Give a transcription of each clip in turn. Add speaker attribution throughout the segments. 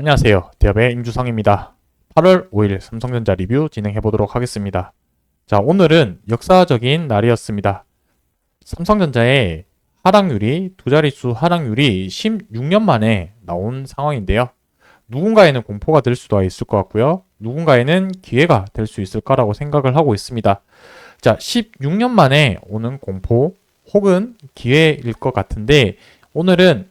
Speaker 1: 안녕하세요. 대업의 임주성입니다. 8월 5일 삼성전자 리뷰 진행해 보도록 하겠습니다. 자, 오늘은 역사적인 날이었습니다. 삼성전자의 하락률이 두 자릿수 하락률이 16년 만에 나온 상황인데요. 누군가에는 공포가 될 수도 있을 것 같고요. 누군가에는 기회가 될 수 있을 거라고 생각을 하고 있습니다. 자, 16년 만에 오는 공포 혹은 기회일 것 같은데 오늘은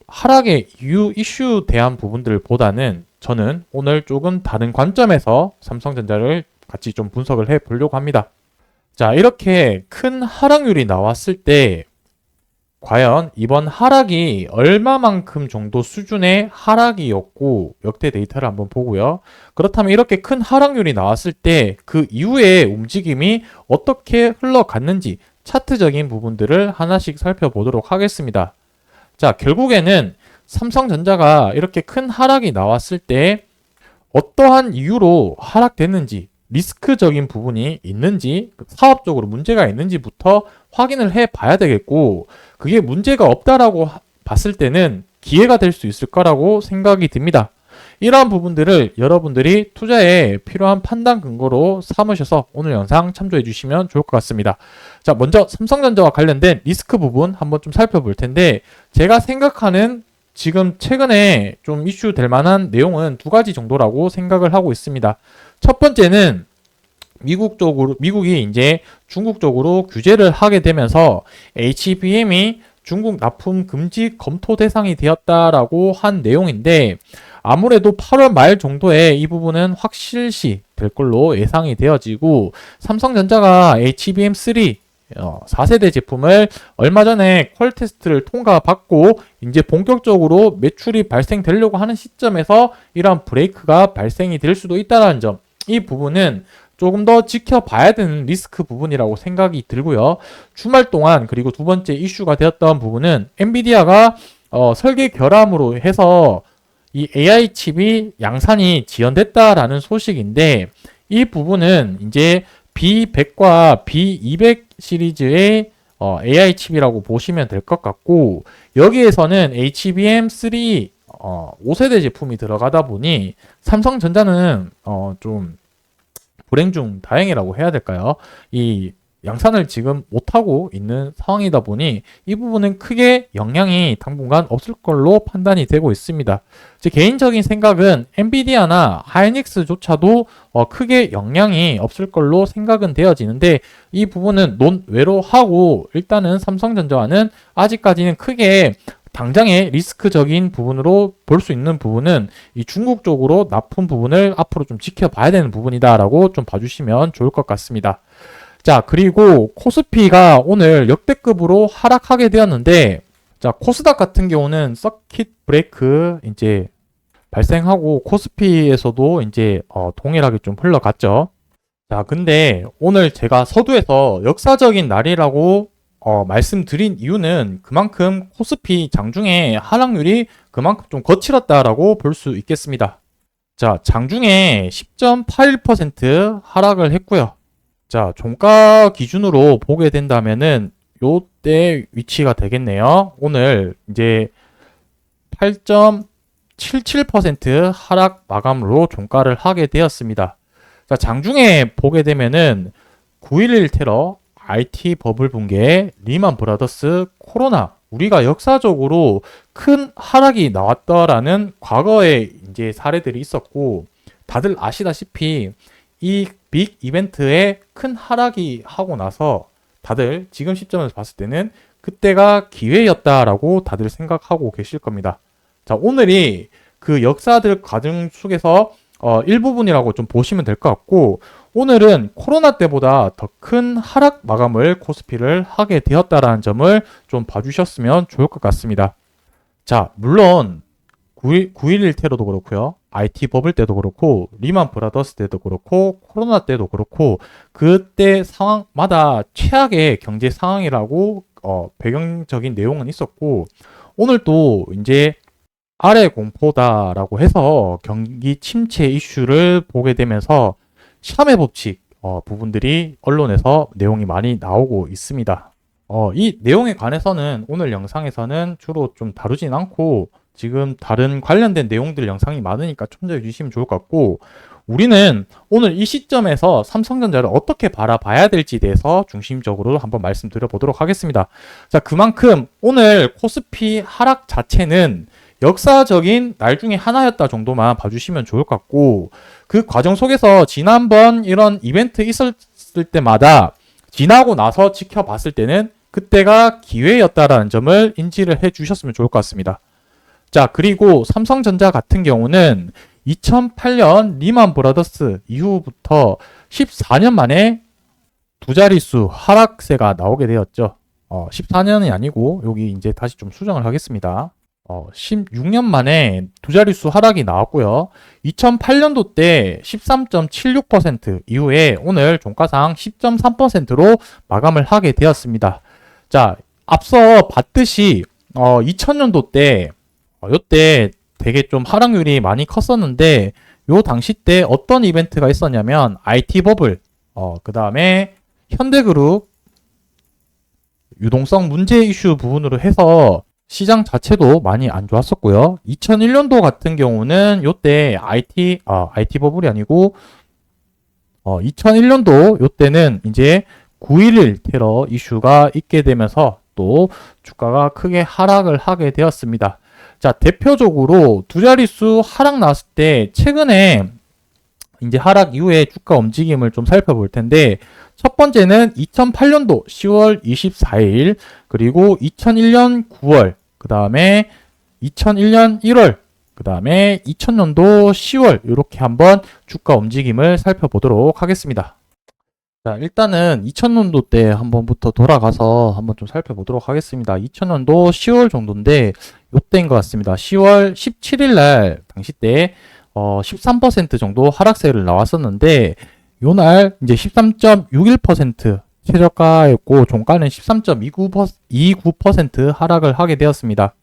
Speaker 1: 하락의 이유, 이슈 대한 부분들보다는 저는 오늘 조금 다른 관점에서 삼성전자를 같이 좀 분석을 해 보려고 합니다. 자, 이렇게 큰 하락률이 나왔을 때 과연 이번 하락이 얼마만큼 정도 수준의 하락이었고 역대 데이터를 한번 보고요. 그렇다면 이렇게 큰 하락률이 나왔을 때 그 이후의 움직임이 어떻게 흘러갔는지 차트적인 부분들을 하나씩 살펴보도록 하겠습니다. 자, 결국에는 삼성전자가 이렇게 큰 하락이 나왔을 때 어떠한 이유로 하락됐는지, 리스크적인 부분이 있는지, 사업적으로 문제가 있는지부터 확인을 해 봐야 되겠고, 그게 문제가 없다라고 봤을 때는 기회가 될 수 있을 거라고 생각이 듭니다. 이러한 부분들을 여러분들이 투자에 필요한 판단 근거로 삼으셔서 오늘 영상 참조해 주시면 좋을 것 같습니다. 자, 먼저 삼성전자와 관련된 리스크 부분 한번 좀 살펴볼 텐데, 제가 생각하는 지금 최근에 좀 이슈 될 만한 내용은 두 가지 정도라고 생각을 하고 있습니다. 첫 번째는 미국이 이제 중국 쪽으로 규제를 하게 되면서 HBM이 중국 납품 금지 검토 대상이 되었다라고 한 내용인데, 아무래도 8월 말 정도에 이 부분은 확실시 될 걸로 예상이 되어지고, 삼성전자가 HBM3 4세대 제품을 얼마 전에 퀄 테스트를 통과받고 이제 본격적으로 매출이 발생되려고 하는 시점에서 이러한 브레이크가 발생이 될 수도 있다는 점, 이 부분은 조금 더 지켜봐야 되는 리스크 부분이라고 생각이 들고요. 주말 동안 그리고 두 번째 이슈가 되었던 부분은 엔비디아가 설계 결함으로 해서 이 AI 칩이 양산이 지연됐다라는 소식인데, 이 부분은 이제 B100과 B200 시리즈의 AI 칩이라고 보시면 될 것 같고, 여기에서는 HBM3 5세대 제품이 들어가다 보니 삼성전자는 좀 불행 중 다행이라고 해야 될까요? 이 양산을 지금 못하고 있는 상황이다 보니 이 부분은 크게 영향이 당분간 없을 걸로 판단이 되고 있습니다. 제 개인적인 생각은 엔비디아나 하이닉스조차도 크게 영향이 없을 걸로 생각은 되어지는데, 이 부분은 논외로 하고 일단은 삼성전자와는 아직까지는 크게 당장의 리스크적인 부분으로 볼 수 있는 부분은 이 중국 쪽으로 납품 부분을 앞으로 좀 지켜봐야 되는 부분이다라고 좀 봐주시면 좋을 것 같습니다. 자, 그리고 코스피가 오늘 역대급으로 하락하게 되었는데, 자, 코스닥 같은 경우는 서킷 브레이크 이제 발생하고 코스피에서도 이제 동일하게 좀 흘러갔죠. 자, 근데 오늘 제가 서두에서 역사적인 날이라고 말씀드린 이유는 그만큼 코스피 장중에 하락률이 그만큼 좀 거칠었다라고 볼 수 있겠습니다. 자, 장중에 10.81% 하락을 했고요. 자, 종가 기준으로 보게 된다면은 요때 위치가 되겠네요. 오늘 이제 8.77% 하락 마감으로 종가를 하게 되었습니다. 자, 장중에 보게 되면은 9.11 테러, IT 버블 붕괴, 리만 브라더스, 코로나, 우리가 역사적으로 큰 하락이 나왔다라는 과거의 이제 사례들이 있었고, 다들 아시다시피 이 빅 이벤트에 큰 하락이 하고 나서 다들 지금 시점에서 봤을 때는 그때가 기회였다라고 다들 생각하고 계실 겁니다. 자, 오늘이 그 역사들 과정 속에서 일부분이라고 좀 보시면 될 것 같고, 오늘은 코로나 때보다 더 큰 하락 마감을 코스피를 하게 되었다라는 점을 좀 봐주셨으면 좋을 것 같습니다. 자, 물론 9.11 테러도 그렇고요. IT 버블 때도 그렇고, 리만 브라더스 때도 그렇고, 코로나 때도 그렇고, 그때 상황마다 최악의 경제 상황이라고 배경적인 내용은 있었고, 오늘 또 이제 아래 공포다라고 해서 경기 침체 이슈를 보게 되면서 샴의 법칙 부분들이 언론에서 내용이 많이 나오고 있습니다. 이 내용에 관해서는 오늘 영상에서는 주로 좀 다루진 않고 지금 다른 관련된 내용들 영상이 많으니까 참조해 주시면 좋을 것 같고, 우리는 오늘 이 시점에서 삼성전자를 어떻게 바라봐야 될지에 대해서 중심적으로 한번 말씀드려 보도록 하겠습니다. 자, 그만큼 오늘 코스피 하락 자체는 역사적인 날 중에 하나였다 정도만 봐주시면 좋을 것 같고, 그 과정 속에서 지난번 이런 이벤트 있었을 때마다 지나고 나서 지켜봤을 때는 그때가 기회였다라는 점을 인지를 해 주셨으면 좋을 것 같습니다. 자, 그리고 삼성전자 같은 경우는 2008년 리만 브라더스 이후부터 14년 만에 두 자릿수 하락세가 나오게 되었죠. 14년이 아니고 여기 이제 다시 좀 수정을 하겠습니다. 16년 만에 두 자릿수 하락이 나왔고요. 2008년도 때 13.76% 이후에 오늘 종가상 10.3%로 마감을 하게 되었습니다. 자, 앞서 봤듯이 2000년도 때 요때 되게 좀 하락률이 많이 컸었는데 요 당시 때 어떤 이벤트가 있었냐면 IT 버블, 그 다음에 현대그룹 유동성 문제 이슈 부분으로 해서 시장 자체도 많이 안 좋았었고요. 2001년도 같은 경우는 요때 IT 버블이 아니고 2001년도 요때는 이제 9.11 테러 이슈가 있게 되면서 또 주가가 크게 하락을 하게 되었습니다. 자, 대표적으로 두 자릿수 하락 나왔을 때 최근에 이제 하락 이후에 주가 움직임을 좀 살펴볼 텐데, 첫 번째는 2008년도 10월 24일, 그리고 2001년 9월, 그 다음에 2001년 1월, 그 다음에 2000년도 10월, 이렇게 한번 주가 움직임을 살펴보도록 하겠습니다. 자, 일단은 2000년도 때 한번부터 돌아가서 한번 좀 살펴보도록 하겠습니다. 2000년도 10월 정도인데 요때인 것 같습니다. 10월 17일 날 당시 때 13% 정도 하락세를 나왔었는데 요날 이제 13.61% 최저가였고 종가는 13.29% 하락을 하게 되었습니다.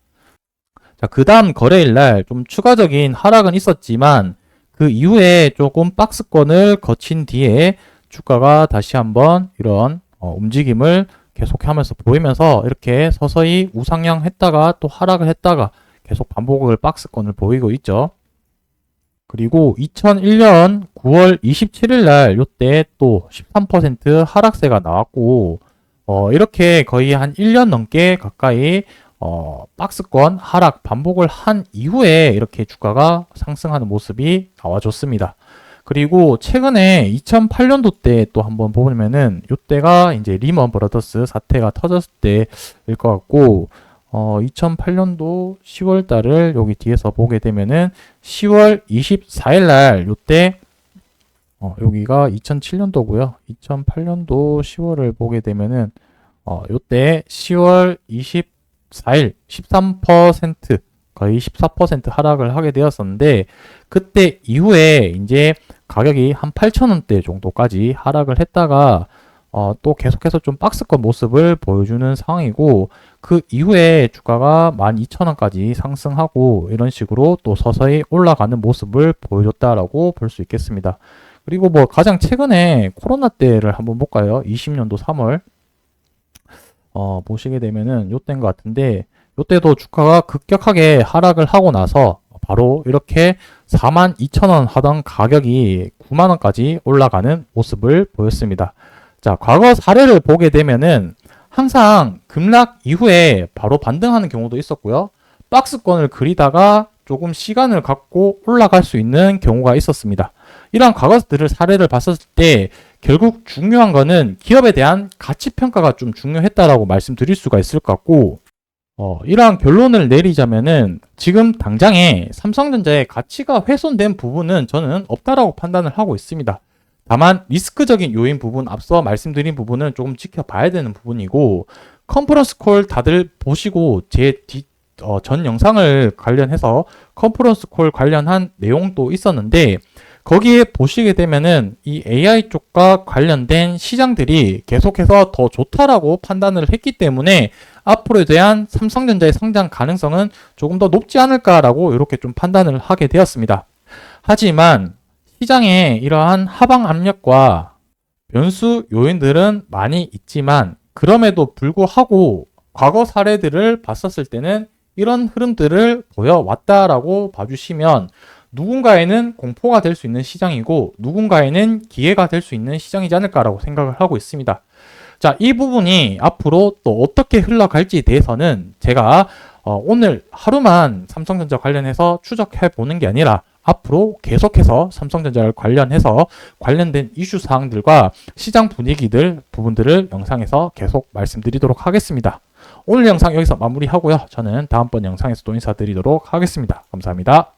Speaker 1: 자, 그 다음 거래일 날 좀 추가적인 하락은 있었지만 그 이후에 조금 박스권을 거친 뒤에 주가가 다시 한번 이런 움직임을 계속하면서 보이면서 이렇게 서서히 우상향 했다가 또 하락을 했다가 계속 반복을 박스권을 보이고 있죠. 그리고 2001년 9월 27일 날 요때 또 13% 하락세가 나왔고 이렇게 거의 한 1년 넘게 가까이 박스권 하락 반복을 한 이후에 이렇게 주가가 상승하는 모습이 나와줬습니다. 그리고 최근에 2008년도 때 또 한번 보면은 이때가 이제 리먼 브라더스 사태가 터졌을 때일 것 같고 2008년도 10월 달을 여기 뒤에서 보게 되면은 10월 24일 날 요때 여기가 2007년도고요. 2008년도 10월을 보게 되면은 요때 10월 24일 13% 거의 14% 하락을 하게 되었었는데 그때 이후에 이제 가격이 한 8,000원대 정도까지 하락을 했다가 또 계속해서 좀 박스권 모습을 보여주는 상황이고 그 이후에 주가가 12,000원까지 상승하고 이런 식으로 또 서서히 올라가는 모습을 보여줬다라고 볼 수 있겠습니다. 그리고 뭐 가장 최근에 코로나 때를 한번 볼까요? 20년도 3월 보시게 되면은 요때인 것 같은데 요때도 주가가 급격하게 하락을 하고 나서 바로 이렇게 42,000원 하던 가격이 9만원까지 올라가는 모습을 보였습니다. 자, 과거 사례를 보게 되면은 항상 급락 이후에 바로 반등하는 경우도 있었고요. 박스권을 그리다가 조금 시간을 갖고 올라갈 수 있는 경우가 있었습니다. 이러한 과거들을 사례를 봤었을 때 결국 중요한 거는 기업에 대한 가치 평가가 좀 중요했다라고 말씀드릴 수가 있을 것 같고 이러한 결론을 내리자면은 지금 당장에 삼성전자의 가치가 훼손된 부분은 저는 없다라고 판단을 하고 있습니다. 다만 리스크적인 요인 부분 앞서 말씀드린 부분은 조금 지켜봐야 되는 부분이고 컨퍼런스 콜 다들 보시고 전 영상을 관련해서 컨퍼런스 콜 관련한 내용도 있었는데 거기에 보시게 되면은 이 AI 쪽과 관련된 시장들이 계속해서 더 좋다라고 판단을 했기 때문에 앞으로에 대한 삼성전자의 성장 가능성은 조금 더 높지 않을까라고 이렇게 좀 판단을 하게 되었습니다. 하지만 시장에 이러한 하방 압력과 변수 요인들은 많이 있지만 그럼에도 불구하고 과거 사례들을 봤었을 때는 이런 흐름들을 보여왔다라고 봐주시면 누군가에는 공포가 될 수 있는 시장이고 누군가에는 기회가 될 수 있는 시장이지 않을까라고 생각을 하고 있습니다. 자, 이 부분이 앞으로 또 어떻게 흘러갈지에 대해서는 제가 오늘 하루만 삼성전자 관련해서 추적해 보는 게 아니라 앞으로 계속해서 삼성전자를 관련해서 관련된 이슈 사항들과 시장 분위기들 부분들을 영상에서 계속 말씀드리도록 하겠습니다. 오늘 영상 여기서 마무리하고요. 저는 다음번 영상에서 또 인사드리도록 하겠습니다. 감사합니다.